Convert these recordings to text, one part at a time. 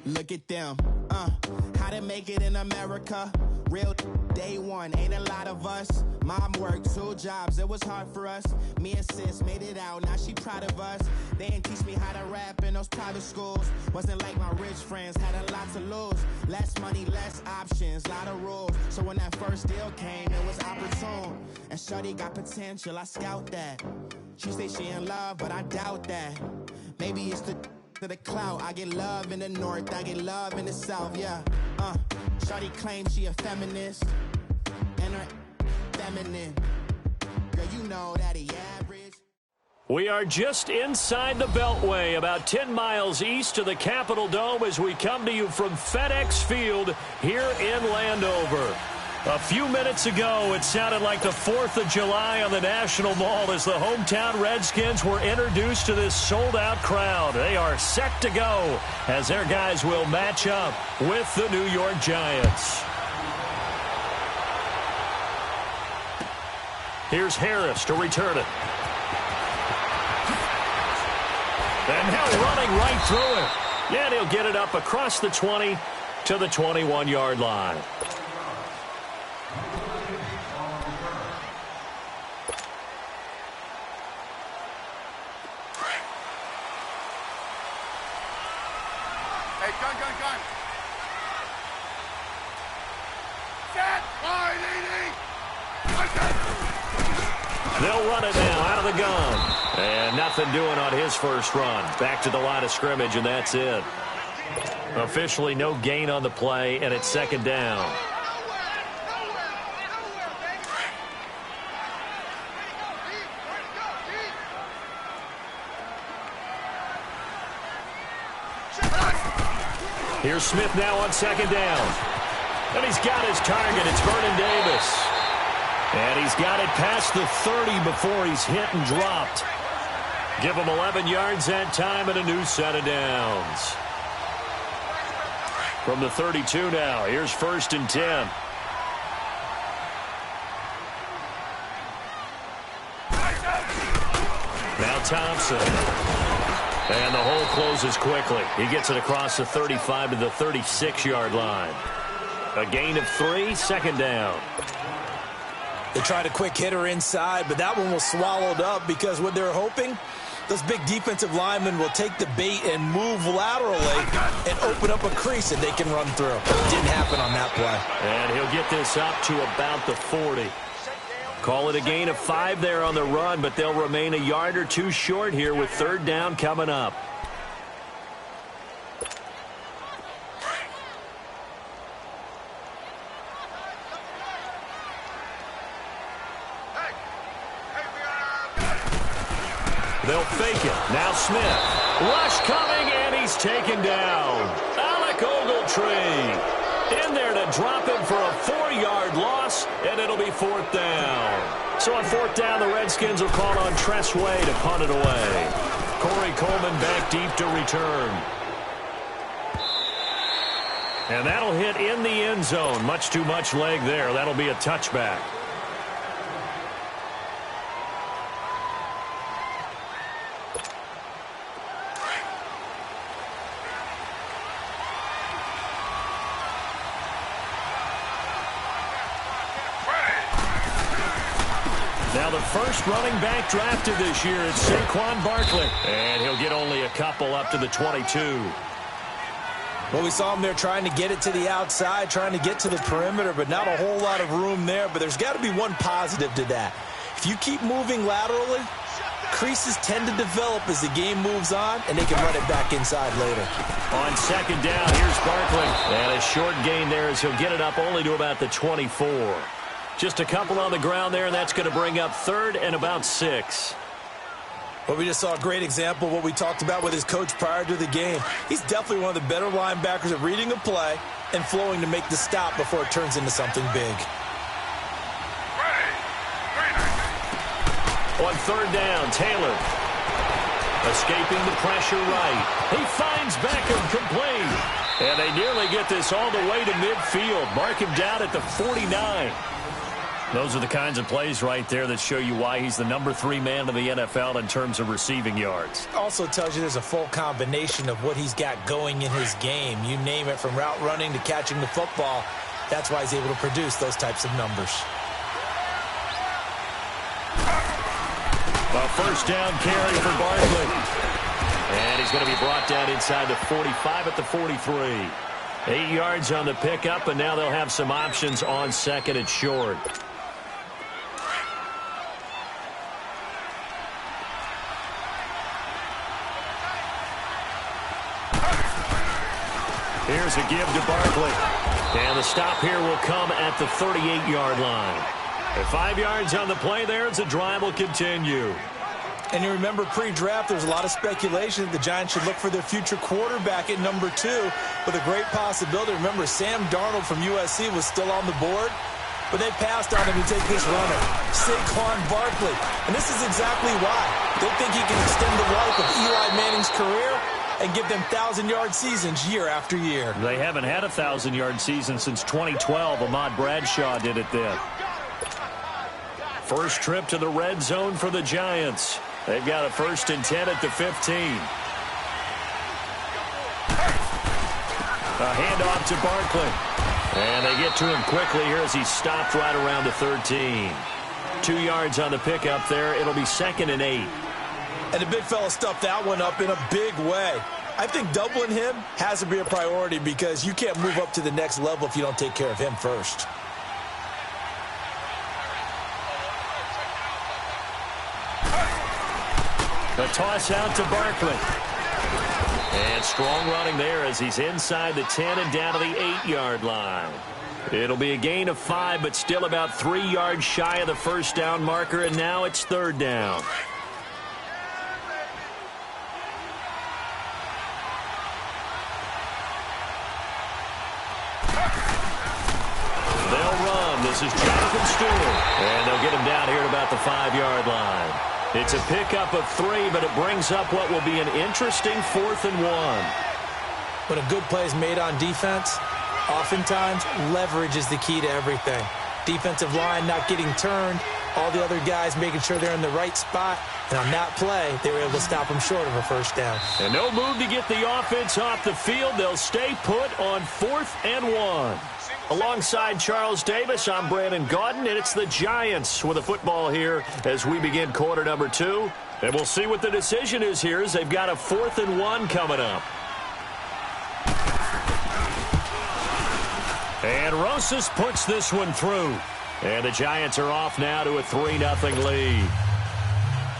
Look at them, how to make it in America. Real day one, ain't a lot of us. Mom worked 2 jobs, it was hard for us. Me and sis made it out, now she proud of us. They didn't teach me how to rap in those private schools. Wasn't like my rich friends, had a lot to lose. Less money, less options, lot of rules. So when that first deal came, it was opportune. And shorty got potential, I scout that. She say she in love, but I doubt that. Maybe it's the clout. I get love in the north, I get love in the south, yeah. Shorty claims she a feminist, and her feminine. Girl, you know that he average. We are just inside the Beltway, about 10 miles east of the Capitol Dome as we come to you from FedEx Field here in Landover. A few minutes ago, it sounded like the 4th of July on the National Mall as the hometown Redskins were introduced to this sold-out crowd. They are set to go as their guys will match up with the New York Giants. Here's Harris to return it. And now running right through it. And he'll get it up across the 20 to the 21-yard line. Gun. Set. They'll run it now out of the gun. And nothing doing on his first run. Back to the line of scrimmage, and that's it. Officially no gain on the play, and it's second down. Here's Smith now on second down. And he's got his target. It's Vernon Davis. And he's got it past the 30 before he's hit and dropped. Give him 11 yards that time and a new set of downs. From the 32 now, here's 1st and 10. Now Thompson. And the hole closes quickly. He gets it across the 35 to the 36-yard line. A gain of 3, second down. They tried a quick hitter inside, but that one was swallowed up because what they're hoping, those big defensive linemen will take the bait and move laterally and open up a crease that they can run through. Didn't happen on that play. And he'll get this up to about the 40. Call it a gain of 5 there on the run, but they'll remain a yard or 2 short here with 3rd down coming up. They'll fake it. Now Smith. Rush coming, and he's taken down. Alec Ogletree in there to drop him for a 4-yard loss, and it'll be 4th down. So on 4th down, the Redskins will call on Tress Way to punt it away. Corey Coleman back deep to return. And that'll hit in the end zone. Much too much leg there. That'll be a touchback. Now the first running back drafted this year is Saquon Barkley. And he'll get only a couple up to the 22. Well, we saw him there trying to get it to the outside, trying to get to the perimeter, but not a whole lot of room there. But there's got to be one positive to that. If you keep moving laterally, creases tend to develop as the game moves on, and they can run it back inside later. On second down, here's Barkley. And a short gain there as he'll get it up only to about the 24. Just a couple on the ground there, and that's going to bring up 3rd and about 6. Well, we just saw a great example of what we talked about with his coach prior to the game. He's definitely one of the better linebackers at reading a play and flowing to make the stop before it turns into something big. On 3rd down, Taylor. Escaping the pressure right. He finds Beckham complete. And they nearly get this all the way to midfield. Mark him down at the 49. Those are the kinds of plays right there that show you why he's the #3 man in the NFL in terms of receiving yards. Also tells you there's a full combination of what he's got going in his game. You name it, from route running to catching the football. That's why he's able to produce those types of numbers. A first down carry for Barkley. And he's going to be brought down inside the 45 at the 43. 8 yards on the pickup, and now they'll have some options on second and short. Here's a give to Barkley. And the stop here will come at the 38-yard line. At 5 yards on the play there, as the drive will continue. And you remember pre-draft, there was a lot of speculation that the Giants should look for their future quarterback at #2 with a great possibility. Remember, Sam Darnold from USC was still on the board, but they passed on him to take this runner, Saquon Barkley. And this is exactly why. They think he can extend the life of Eli Manning's career and give them 1,000-yard seasons year after year. They haven't had a 1,000-yard season since 2012. Ahmad Bradshaw did it then. First trip to the red zone for the Giants. They've got a 1st and 10 at the 15. A handoff to Barkley. And they get to him quickly here as he stopped right around the 13. 2 yards on the pickup there. It'll be 2nd and 8. And the big fella stuffed that one up in a big way. I think doubling him has to be a priority because you can't move up to the next level if you don't take care of him first. A toss out to Barkley. And strong running there as he's inside the 10 and down to the 8-yard line. It'll be a gain of 5, but still about 3 yards shy of the first down marker, and now it's 3rd down. They'll run. This is Jonathan Stewart. And they'll get him down here at about the 5-yard line. It's a pickup of 3, but it brings up what will be an interesting 4th and 1. When a good play is made on defense, oftentimes leverage is the key to everything. Defensive line not getting turned, all the other guys making sure they're in the right spot, and on that play, they were able to stop them short of a first down. And no move to get the offense off the field. They'll stay put on 4th and 1. Alongside Charles Davis, I'm Brandon Gaudin, and it's the Giants with a football here as we begin quarter number 2. And we'll see what the decision is here as they've got a 4th and 1 coming up. And Rosas puts this one through. And the Giants are off now to a 3-0 lead.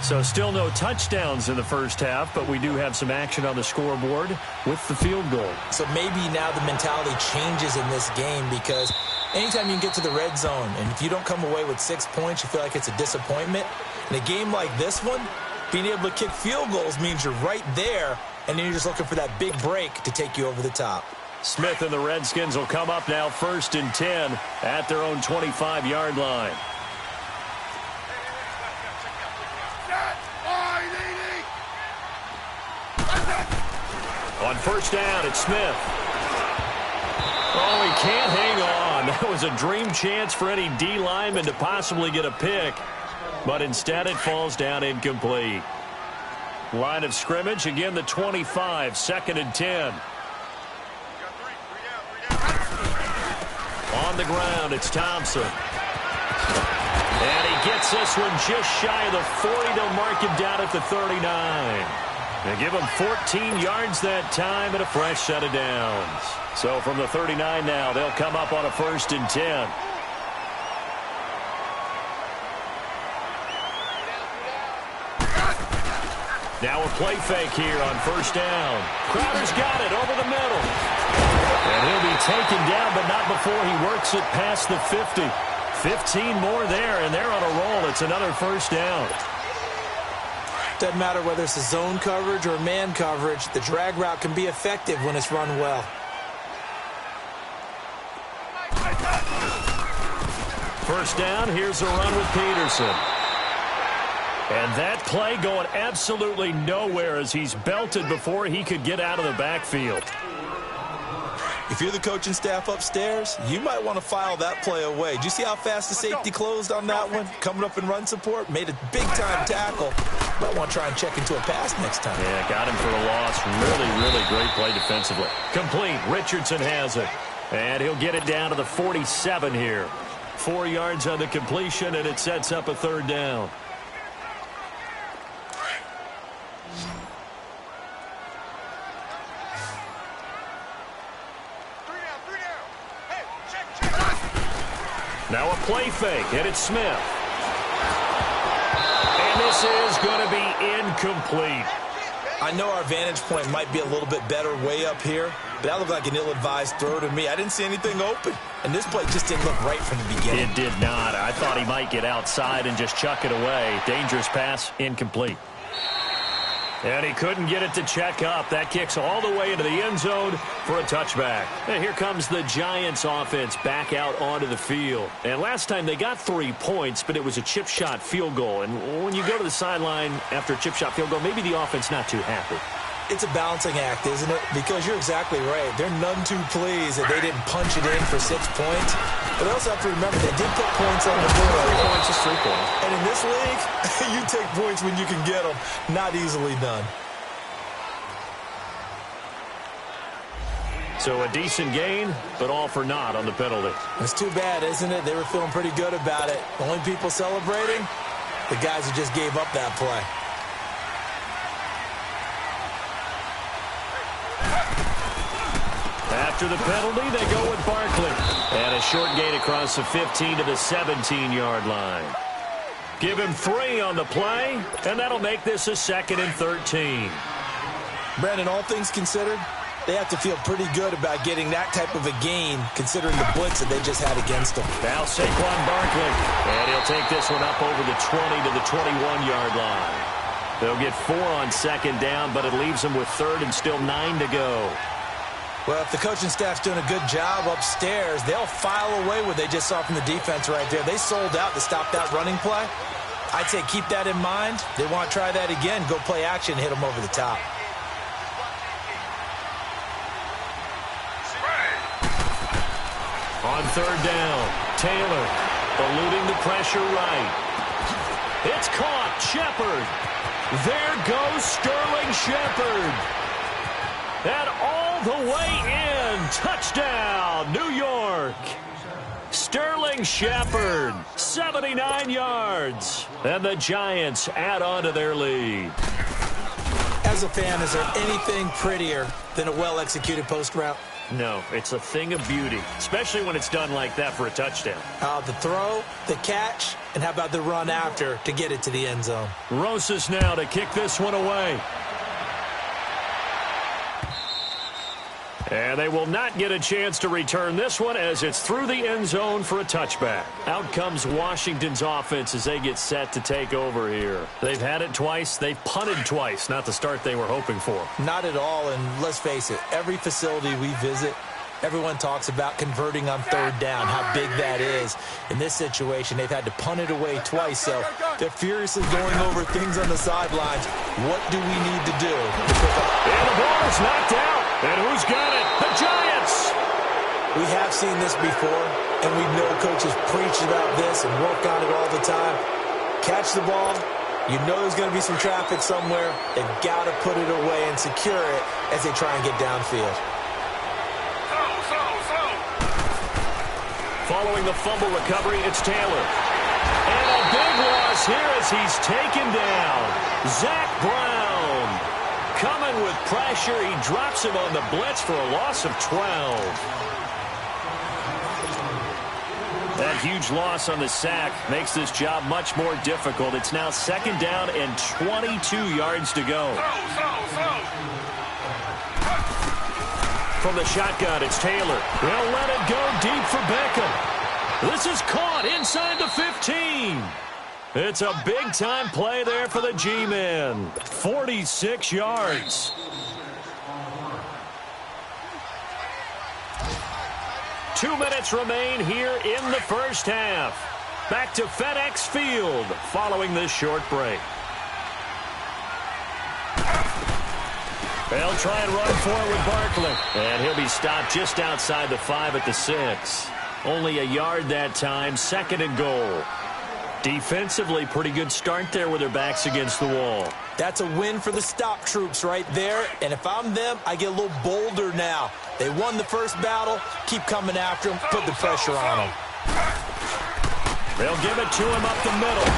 So still no touchdowns in the first half, but we do have some action on the scoreboard with the field goal. So maybe now the mentality changes in this game because anytime you can get to the red zone and if you don't come away with 6 points, you feel like it's a disappointment. In a game like this one, being able to kick field goals means you're right there, and then you're just looking for that big break to take you over the top. Smith and the Redskins will come up now 1st and 10 at their own 25-yard line. On first down, it's Smith. Oh, he can't hang on. That was a dream chance for any D lineman to possibly get a pick. But instead it falls down incomplete. Line of scrimmage, again the 25, 2nd and 10. On the ground, it's Thompson. And he gets this one just shy of the 40. They'll mark him down at the 39. They give him 14 yards that time and a fresh set of downs. So from the 39 now, they'll come up on a 1st and 10. Now a play fake here on first down. Crowder's got it over the middle. And he'll be taken down, but not before he works it past the 50. 15 more there, and they're on a roll. It's another first down. Doesn't matter whether it's a zone coverage or man coverage, the drag route can be effective when it's run well. First down, here's a run with Peterson. And that play going absolutely nowhere as he's belted before he could get out of the backfield. If you're the coaching staff upstairs, you might want to file that play away. Do you see how fast the safety closed on that one? Coming up in run support, made a big-time tackle. Might want to try and check into a pass next time. Yeah, got him for a loss. Really, really great play defensively. Complete. Richardson has it. And he'll get it down to the 47 here. 4 yards on the completion, and it sets up a third down. Now a play fake, and it's Smith. And this is going to be incomplete. I know our vantage point might be a little bit better way up here, but that looked like an ill-advised throw to me. I didn't see anything open, and this play just didn't look right from the beginning. It did not. I thought he might get outside and just chuck it away. Dangerous pass, incomplete. And he couldn't get it to check up. That kicks all the way into the end zone for a touchback. And here comes the Giants offense back out onto the field. And last time they got 3 points, but it was a chip shot field goal. And when you go to the sideline after a chip shot field goal, maybe the offense not too happy. It's a balancing act, isn't it? Because you're exactly right. They're none too pleased that they didn't punch it in for 6 points. But they also have to remember they did put points on the board. 3 points is 3 points. And in this league, you take points when you can get them. Not easily done. So a decent gain, but all for naught on the penalty. It's too bad, isn't it? They were feeling pretty good about it. The only people celebrating, the guys who just gave up that play. After the penalty, they go with Barkley. And a short gain across the 15 to the 17-yard line. Give him 3 on the play, and that'll make this a 2nd and 13. Brandon, all things considered, they have to feel pretty good about getting that type of a gain, considering the blitz that they just had against them. Now Saquon Barkley, and he'll take this one up over the 20 to the 21-yard line. They'll get 4 on 2nd down, but it leaves them with 3rd and still 9 to go. Well, if the coaching staff's doing a good job upstairs, they'll file away what they just saw from the defense right there. They sold out to stop that running play. I'd say keep that in mind. They want to try that again, go play action, hit them over the top. On 3rd down, Taylor eluding the pressure right. It's caught. Shepard. There goes Sterling Shepard. And all the way in. Touchdown, New York. Sterling Shepard, 79 yards. And the Giants add on to their lead. As a fan, is there anything prettier than a well-executed post route? No, it's a thing of beauty, especially when it's done like that for a touchdown. The throw, the catch, and how about the run after to get it to the end zone? Rosas now to kick this one away. And they will not get a chance to return this one as it's through the end zone for a touchback. Out comes Washington's offense as they get set to take over here. They've had it twice. They've punted twice. Not the start they were hoping for. Not at all, and let's face it, every facility we visit, everyone talks about converting on 3rd down, how big that is. In this situation, they've had to punt it away twice, so they're furiously going over things on the sidelines. What do we need to do? And the ball is knocked out. And who's got it? The Giants! We have seen this before, and we know coaches preach about this and work on it all the time. Catch the ball. You know there's going to be some traffic somewhere. They've got to put it away and secure it as they try and get downfield. Following the fumble recovery, it's Taylor. And a big loss here as he's taken down. Zach Brown. Coming with pressure, he drops him on the blitz for a loss of 12. That huge loss on the sack makes this job much more difficult. It's now 2nd down and 22 yards to go. From the shotgun, it's Taylor. They'll let it go deep for Beckham. This is caught inside the 15. It's a big-time play there for the G-men. 46 yards. Two minutes remain here in the first half. Back to FedEx Field following this short break. They'll try and run for it with Barkley. And he'll be stopped just outside the 5 at the 6. Only a yard that time, 2nd and goal. Defensively, pretty good start there with their backs against the wall. That's a win for the stop troops right there. And if I'm them, I get a little bolder now. They won the first battle. Keep coming after them. Put the pressure on them. They'll give it to him up the middle.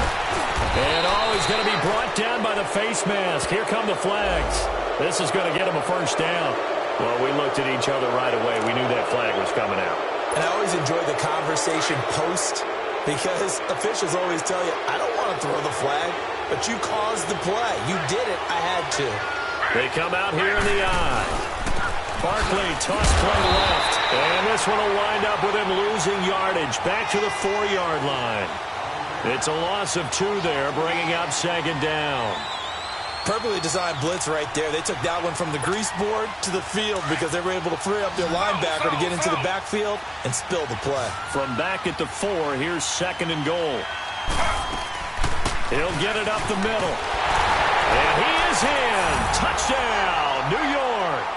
And he's going to be brought down by the face mask. Here come the flags. This is going to get him a first down. Well, we looked at each other right away. We knew that flag was coming out. And I always enjoy the conversation post, because officials always tell you, I don't want to throw the flag, but you caused the play. You did it. I had to. They come out here in the eye. Barkley, toss play left. And this one will wind up with him losing yardage back to the 4-yard line. It's a loss of 2 there, bringing up 2nd down. Perfectly designed blitz right there. They took that one from the grease board to the field because they were able to free up their linebacker to get into the backfield and spill the play. From back at the 4, here's 2nd and goal. He'll get it up the middle. And he is in. Touchdown, New York.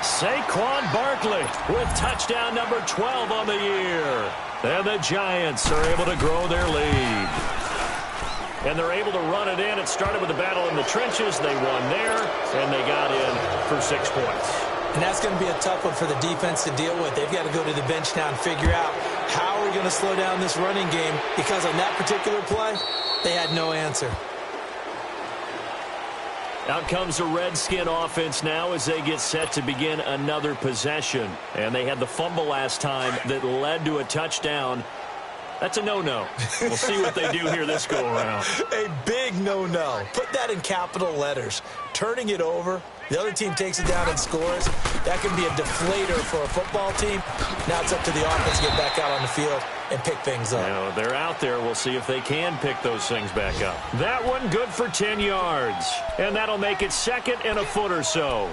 Saquon Barkley with touchdown number 12 on the year. And the Giants are able to grow their lead. And they're able to run it in. It started with a battle in the trenches. They won there, and they got in for 6 points. And that's going to be a tough one for the defense to deal with. They've got to go to the bench now and figure out how are we going to slow down this running game, because on that particular play, they had no answer. Out comes the Redskin offense now as they get set to begin another possession. And they had the fumble last time that led to a touchdown. That's a no-no. We'll see what they do here this go-around. A big no-no. Put that in capital letters. Turning it over, the other team takes it down and scores. That can be a deflator for a football team. Now it's up to the offense to get back out on the field and pick things up. Now, they're out there. We'll see if they can pick those things back up. That one good for 10 yards. And that'll make it 2nd and a foot or so.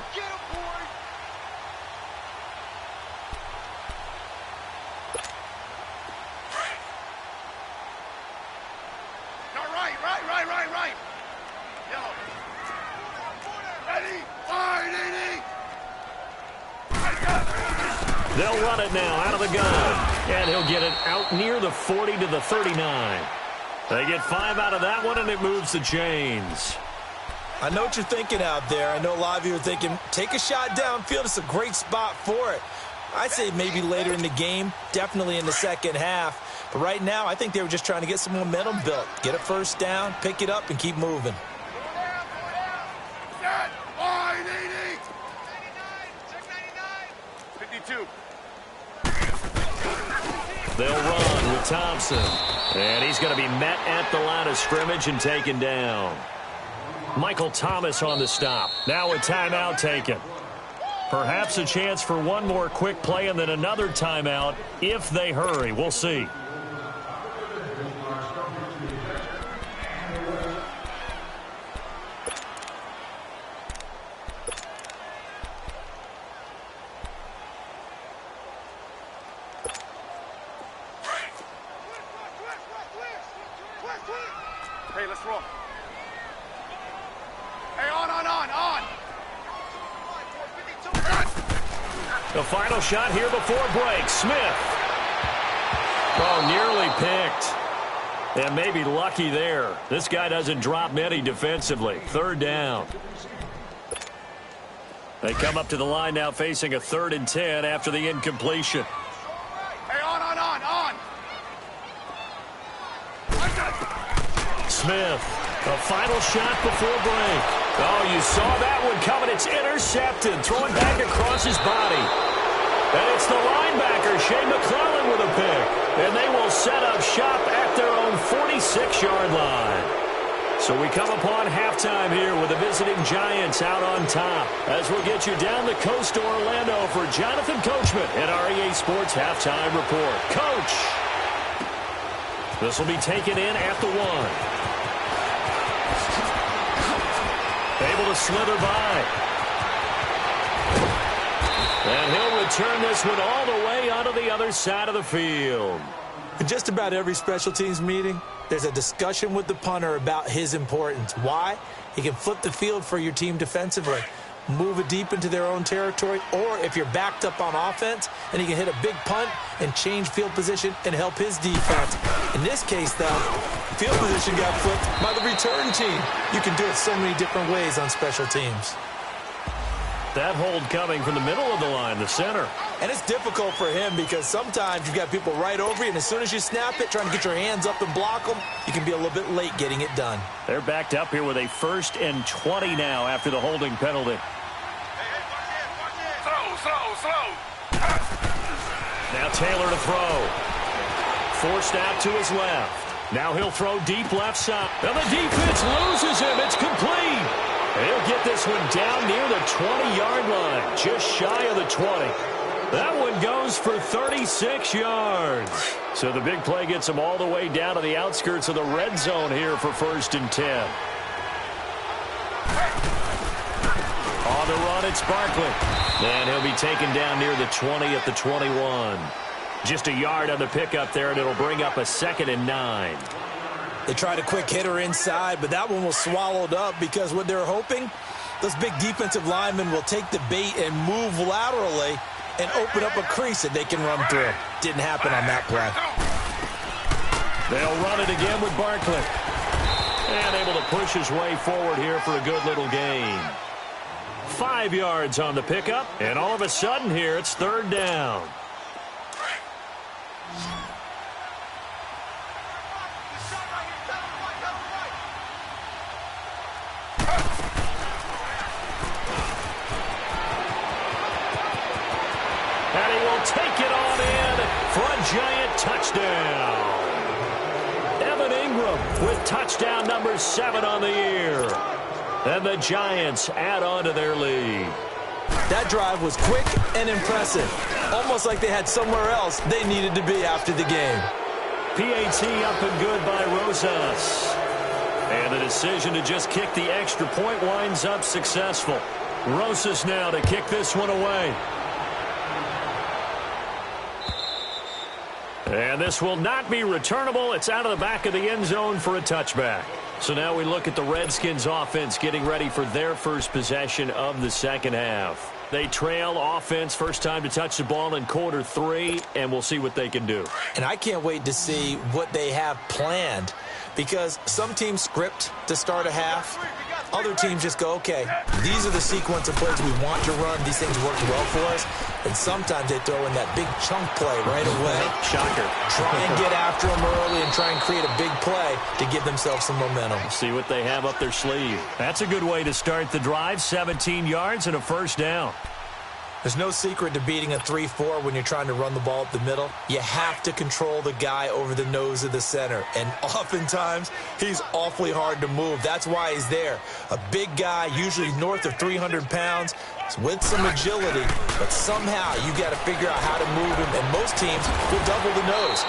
Right. Yellow. Ready, fire, They'll run it now out of the gun. And he'll get it out near the 40 to the 39. They get 5 out of that one, and it moves the chains. I know what you're thinking out there. I know a lot of you are thinking, take a shot downfield. It's a great spot for it. I'd say maybe later in the game, definitely in the second half. But right now, I think they were just trying to get some momentum built. Get a first down, pick it up, and keep moving. Set, line, 52. They'll run with Thompson. And he's going to be met at the line of scrimmage and taken down. Michael Thomas on the stop. Now a timeout taken. Perhaps a chance for one more quick play and then another timeout if they hurry. We'll see. Hey, let's roll. Hey, on. The final shot here before break. Smith. Oh, nearly picked. And maybe lucky there. This guy doesn't drop many defensively. 3rd down. They come up to the line now facing a 3rd and 10 after the incompletion. Hey, on. Smith, a final shot before break. Oh, you saw that one coming. It's intercepted, throwing back across his body. And it's the linebacker, Shea McClellan, with a pick. And they will set up shop at their own 46-yard line. So we come upon halftime here with the visiting Giants out on top. As we'll get you down the coast to Orlando for Jonathan Coachman at REA Sports Halftime Report. Coach! This will be taken in at the 1. Able to slither by. And he'll return this one all the way onto the other side of the field. In just about every special teams meeting, there's a discussion with the punter about his importance. Why? He can flip the field for your team defensively. move it deep into their own territory, or if you're backed up on offense and he can hit a big punt and change field position and help his defense. In this case, though, field position got flipped by the return team. You can do it so many different ways on special teams. That hold coming from the middle of the line, the center. And it's difficult for him because sometimes you've got people right over you, and as soon as you snap it, trying to get your hands up and block them, you can be a little bit late getting it done. They're backed up here with a 1st and 20 now after the holding penalty. Slow. Now Taylor to throw. Forced out to his left. Now he'll throw deep left side. And the defense loses him. It's complete. And he'll get this one down near the 20-yard line, just shy of the 20. That one goes for 36 yards. So the big play gets him all the way down to the outskirts of the red zone here for 1st and 10. On the run, it's Barkley. And he'll be taken down near the 20 at the 21. Just a yard on the pickup there, and it'll bring up a 2nd and 9. They tried a quick hitter inside, but that one was swallowed up because what they're hoping, those big defensive linemen will take the bait and move laterally and open up a crease that they can run through. Didn't happen on that play. They'll run it again with Barkley. And able to push his way forward here for a good little gain. 5 yards on the pickup, and all of a sudden here it's 3rd down. And he will take it on in for a giant touchdown. Evan Ingram with touchdown number 7 on the year. And the Giants add on to their lead. That drive was quick and impressive. Almost like they had somewhere else they needed to be after the game. PAT up and good by Rosas. And the decision to just kick the extra point winds up successful. Rosas now to kick this one away. And this will not be returnable. It's out of the back of the end zone for a touchback. So now we look at the Redskins offense getting ready for their first possession of the second half. They trail offense, first time to touch the ball in quarter 3, and we'll see what they can do. And I can't wait to see what they have planned, because some teams script to start a half. Other teams just go, okay, these are the sequence of plays we want to run. These things work well for us. And sometimes they throw in that big chunk play right away. Shocker. Try and get after them early and try and create a big play to give themselves some momentum. See what they have up their sleeve. That's a good way to start the drive. 17 yards and a 1st down. There's no secret to beating a 3-4 when you're trying to run the ball up the middle. You have to control the guy over the nose of the center. And oftentimes, he's awfully hard to move. That's why he's there. A big guy, usually north of 300 pounds, with some agility. But somehow, you got to figure out how to move him. And most teams will double the nose.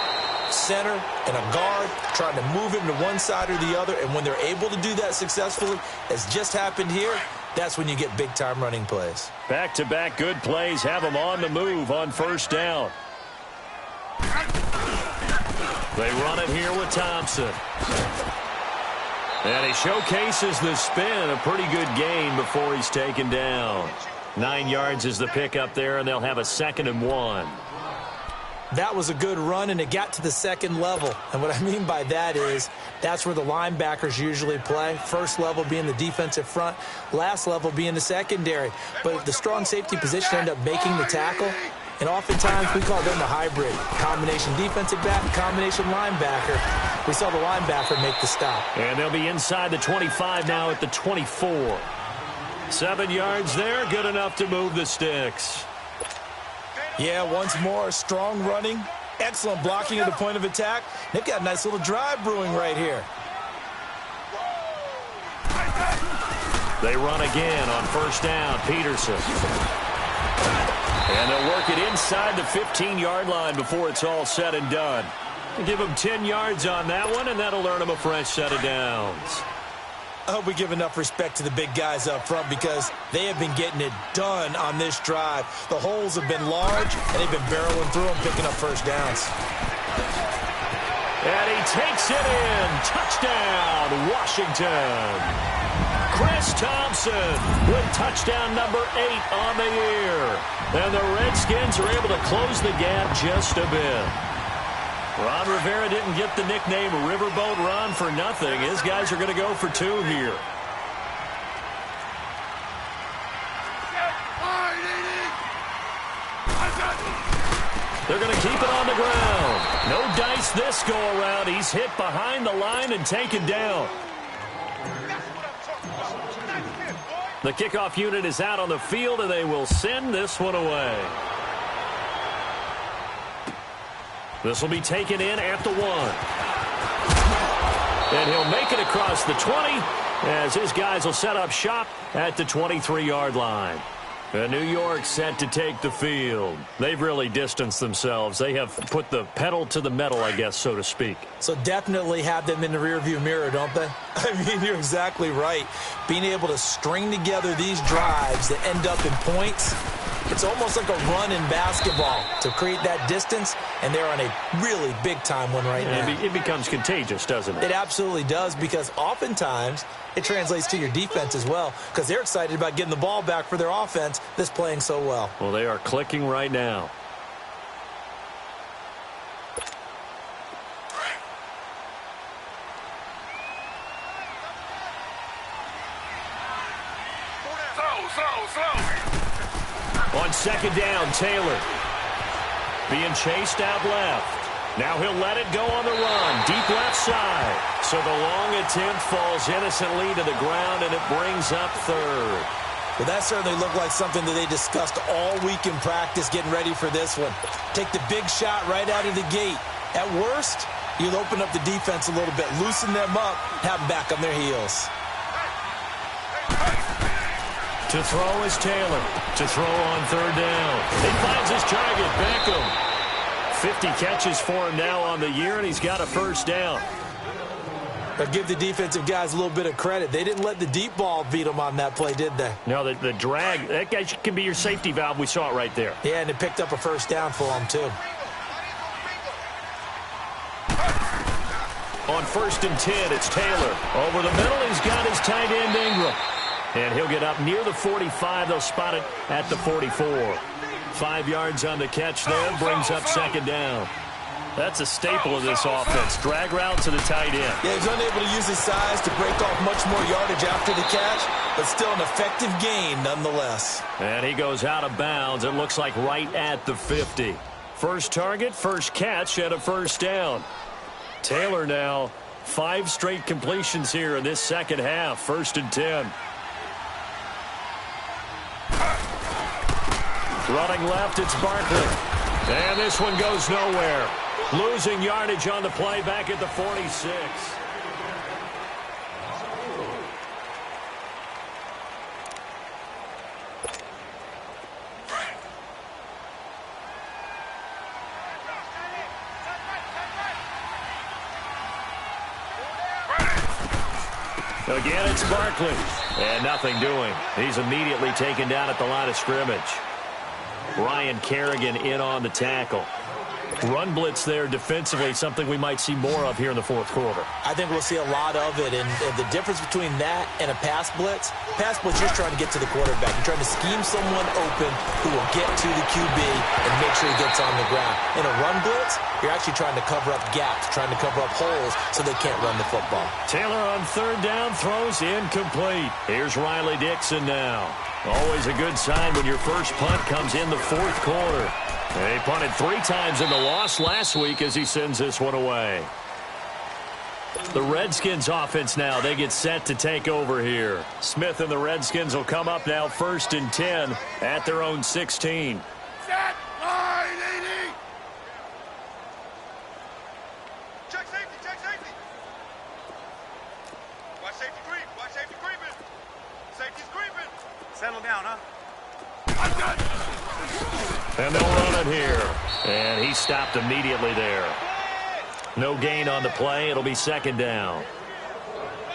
Center and a guard trying to move him to one side or the other. And when they're able to do that successfully, as just happened here, that's when you get big-time running plays. Back-to-back good plays have them on the move on 1st down. They run it here with Thompson. And he showcases the spin. A pretty good gain before he's taken down. 9 yards is the pickup there, and they'll have a 2nd and 1. That was a good run, and it got to the second level. And what I mean by that is that's where the linebackers usually play. First level being the defensive front, last level being the secondary. But if the strong safety position end up making the tackle, and oftentimes we call them a hybrid. Combination defensive back, combination linebacker. We saw the linebacker make the stop. And they'll be inside the 25 now at the 24. 7 yards there, good enough to move the sticks. Yeah, once more, strong running, excellent blocking at the point of attack. They've got a nice little drive brewing right here. They run again on 1st down, Peterson. And they'll work it inside the 15-yard line before it's all said and done. They give them 10 yards on that one, and that'll earn them a fresh set of downs. I hope we give enough respect to the big guys up front because they have been getting it done on this drive. The holes have been large, and they've been barreling through them, picking up 1st downs. And he takes it in. Touchdown, Washington. Chris Thompson with touchdown number 8 on the year. And the Redskins are able to close the gap just a bit. Ron Rivera didn't get the nickname Riverboat Ron for nothing. His guys are going to go for 2 here. They're going to keep it on the ground. No dice this go-around. He's hit behind the line and taken down. The kickoff unit is out on the field, and they will send this one away. This will be taken in at the 1. And he'll make it across the 20 as his guys will set up shop at the 23-yard line. And New York set to take the field. They've really distanced themselves. They have put the pedal to the metal, I guess, so to speak. So definitely have them in the rearview mirror, don't they? I mean, you're exactly right. Being able to string together these drives that end up in points, it's almost like a run in basketball to create that distance, and they're on a really big-time one right now. It becomes contagious, doesn't it? It absolutely does, because oftentimes it translates to your defense as well, because they're excited about getting the ball back for their offense that's playing so well. Well, they are clicking right now. On second down, Taylor being chased out left. Now he'll let it go on the run, deep left side. So the long attempt falls innocently to the ground, and it brings up 3rd. Well, that certainly looked like something that they discussed all week in practice getting ready for this one. Take the big shot right out of the gate. At worst, you'll open up the defense a little bit, loosen them up, have them back on their heels. To throw is Taylor. To throw on 3rd down. He finds his target, Beckham. 50 catches for him now on the year, and he's got a 1st down. But give the defensive guys a little bit of credit. They didn't let the deep ball beat them on that play, did they? No, the drag, that guy can be your safety valve. We saw it right there. Yeah, and it picked up a 1st down for him, too. On 1st and 10, it's Taylor. Over the middle, he's got his tight end, Ingram. And he'll get up near the 45. They'll spot it at the 44. 5 yards on the catch there, brings up 2nd down. That's a staple of this offense. Drag route to the tight end. Yeah, he's unable to use his size to break off much more yardage after the catch, but still an effective gain nonetheless. And he goes out of bounds. It looks like right at the 50. First target, first catch, and a 1st down. Taylor now, 5 straight completions here in this second half. 1st and 10. Running left, it's Barkley. And this one goes nowhere. Losing yardage on the play back at the 46. Again, it's Barkley. And nothing doing. He's immediately taken down at the line of scrimmage. Ryan Kerrigan in on the tackle. Run blitz there defensively, something we might see more of here in the 4th quarter. I think we'll see a lot of it, and the difference between that and a pass blitz, you're trying to get to the quarterback. You're trying to scheme someone open who will get to the QB and make sure he gets on the ground. In a run blitz, you're actually trying to cover up gaps, trying to cover up holes so they can't run the football. Taylor on 3rd down, throws incomplete. Here's Riley Dixon now. Always a good sign when your first punt comes in the 4th quarter. He punted 3 times in the loss last week as he sends this one away. The Redskins offense now, they get set to take over here. Smith and the Redskins will come up now 1st and 10 at their own 16. Set, line, 80. Check safety, check safety. Watch safety creep, watch safety creeping. Safety's creeping. Settle down, huh? I'm done. And they'll run it here. And he stopped immediately there. No gain on the play. It'll be 2nd down.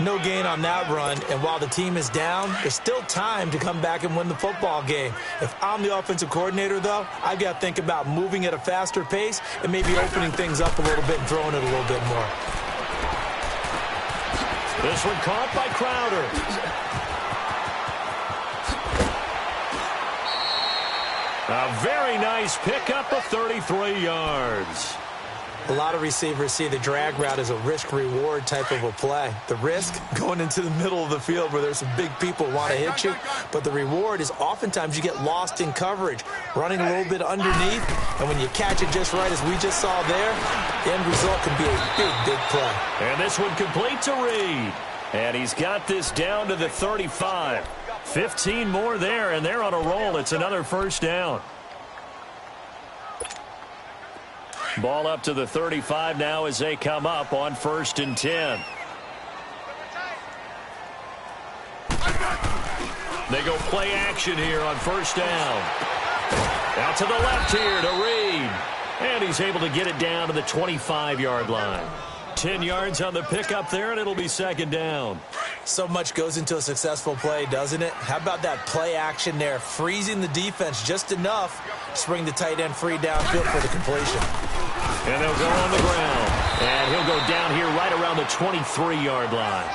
No gain on that run, and while the team is down, there's still time to come back and win the football game. If I'm the offensive coordinator, though, I've got to think about moving at a faster pace and maybe opening things up a little bit and throwing it a little bit more. This one caught by Crowder. A very nice pickup of 33 yards. A lot of receivers see the drag route as a risk-reward type of a play. The risk, going into the middle of the field where there's some big people who want to hit you. But the reward is oftentimes you get lost in coverage, running a little bit underneath. And when you catch it just right, as we just saw there, the end result can be a big, big play. And this one complete to Reed. And he's got this down to the 35. 15 more there, and they're on a roll. It's another first down. Ball up to the 35 now as they come up on 1st and 10. They go play action here on 1st down. Out to the left here to Reed. And he's able to get it down to the 25-yard line. 10 yards on the pickup there, and it'll be 2nd down. So much goes into a successful play, doesn't it? How about that play action there, freezing the defense just enough to bring the tight end free downfield for the completion. And they'll go on the ground. And he'll go down here right around the 23-yard line.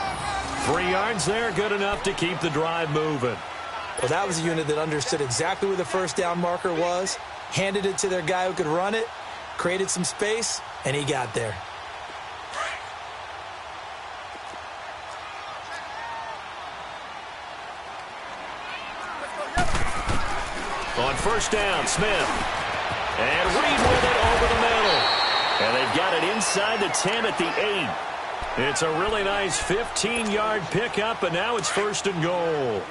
3 yards there, good enough to keep the drive moving. Well, that was a unit that understood exactly where the first down marker was, handed it to their guy who could run it, created some space, and he got there. On 1st down, Smith. And Reed with it over the middle. And they've got it inside the 10 at the 8. It's a really nice 15-yard pickup, and now it's 1st and goal.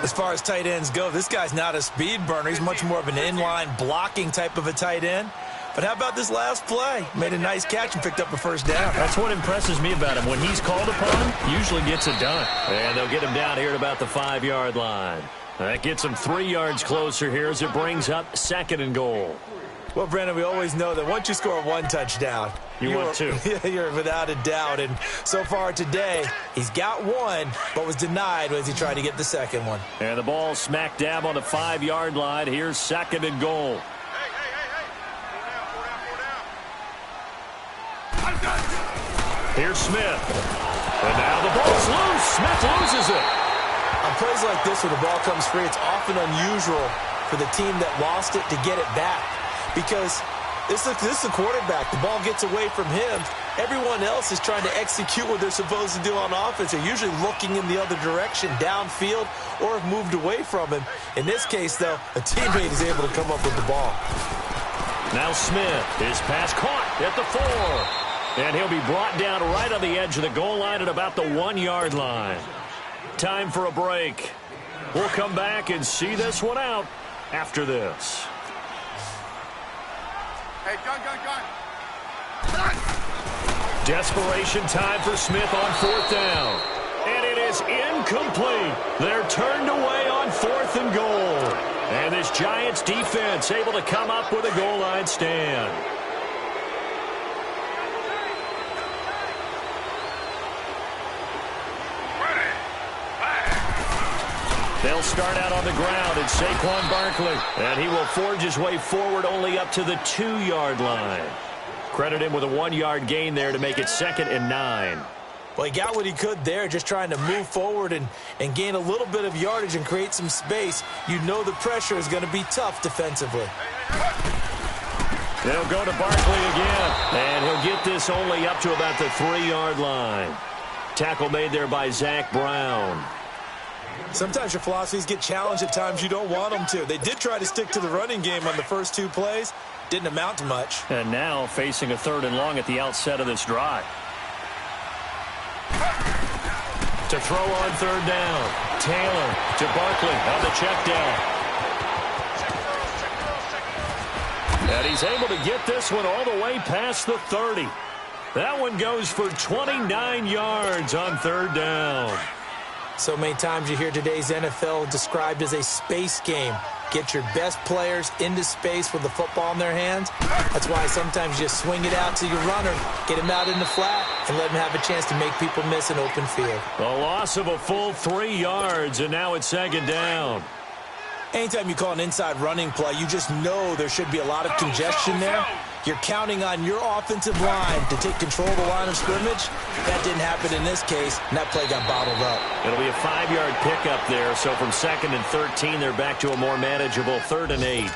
As far as tight ends go, this guy's not a speed burner. He's much more of an inline blocking type of a tight end. But how about this last play? Made a nice catch and picked up a first down. That's what impresses me about him. When he's called upon, usually gets it done. And they'll get him down here at about the 5-yard line. That gets him 3 yards closer here as it brings up 2nd and goal. Well, Brandon, we always know that once you score 1 touchdown, you want 2. You're without a doubt. And so far today, he's got 1, but was denied as he tried to get the 2nd one. And the ball smack dab on the 5-yard line. Here's 2nd and goal. Here's Smith. And now the ball's loose. Smith loses it. On plays like this where the ball comes free, it's often unusual for the team that lost it to get it back. Because this is the quarterback. The ball gets away from him. Everyone else is trying to execute what they're supposed to do on offense. They're usually looking in the other direction, downfield, or have moved away from him. In this case, though, a teammate is able to come up with the ball. Now Smith, his pass caught at the 4. And he'll be brought down right on the edge of the goal line at about the 1-yard line. Time for a break. We'll come back and see this one out after this. Hey, gun. Desperation time for Smith on 4th down. And it is incomplete. They're turned away on 4th and goal. And this Giants defense able to come up with a goal line stand. They'll start out on the ground, and Saquon Barkley. And he will forge his way forward only up to the 2-yard line. Credit him with a 1-yard gain there to make it 2nd and 9. Well, he got what he could there, just trying to move forward and gain a little bit of yardage and create some space. You know the pressure is going to be tough defensively. They'll go to Barkley again, and he'll get this only up to about the 3-yard line. Tackle made there by Zach Brown. Sometimes your philosophies get challenged at times you don't want them to. They did try to stick to the running game on the first 2 plays. Didn't amount to much. And now facing a 3rd and long at the outset of this drive. To throw on 3rd down. Taylor to Barkley on the check down. And he's able to get this one all the way past the 30. That one goes for 29 yards on 3rd down. So many times you hear today's NFL described as a space game. Get your best players into space with the football in their hands. That's why sometimes you just swing it out to your runner, get him out in the flat, and let him have a chance to make people miss an open field. A loss of a full 3 yards, and now it's 2nd down. Anytime you call an inside running play, you just know there should be a lot of congestion there. You're counting on your offensive line to take control of the line of scrimmage. That didn't happen in this case, and that play got bottled up. It'll be a 5-yard pickup there, so from 2nd and 13, they're back to a more manageable 3rd and 8.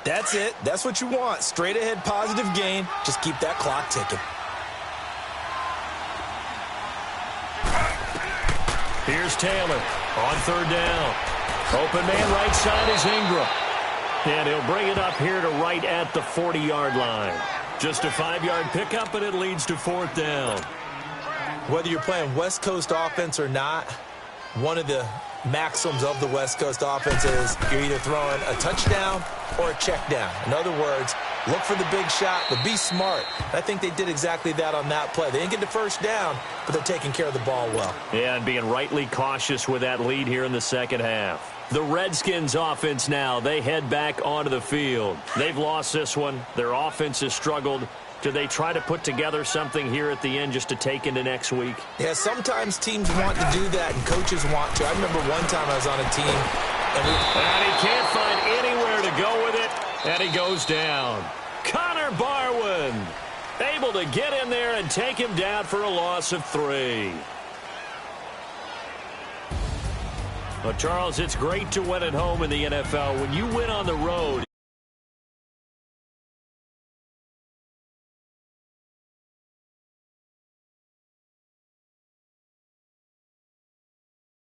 That's it. That's what you want. Straight ahead positive gain. Just keep that clock ticking. Here's Taylor on 3rd down. Open man right side is Ingram. And he'll bring it up here to right at the 40-yard line. Just a 5-yard pickup, and it leads to 4th down. Whether you're playing West Coast offense or not, one of the maxims of the West Coast offense is you're either throwing a touchdown or a check down. In other words, look for the big shot, but be smart. I think they did exactly that on that play. They didn't get the first down, but they're taking care of the ball well. Yeah, and being rightly cautious with that lead here in the second half. The Redskins offense now, they head back onto the field. They've lost this one. Their offense has struggled. Do they try to put together something here at the end just to take into next week? Yeah, sometimes teams want to do that and coaches want to. I remember one time I was on a team. And he can't find anywhere to go with it, and he goes down. Connor Barwin able to get in there and take him down for a loss of 3. Well, Charles, it's great to win at home in the NFL. When you win on the road,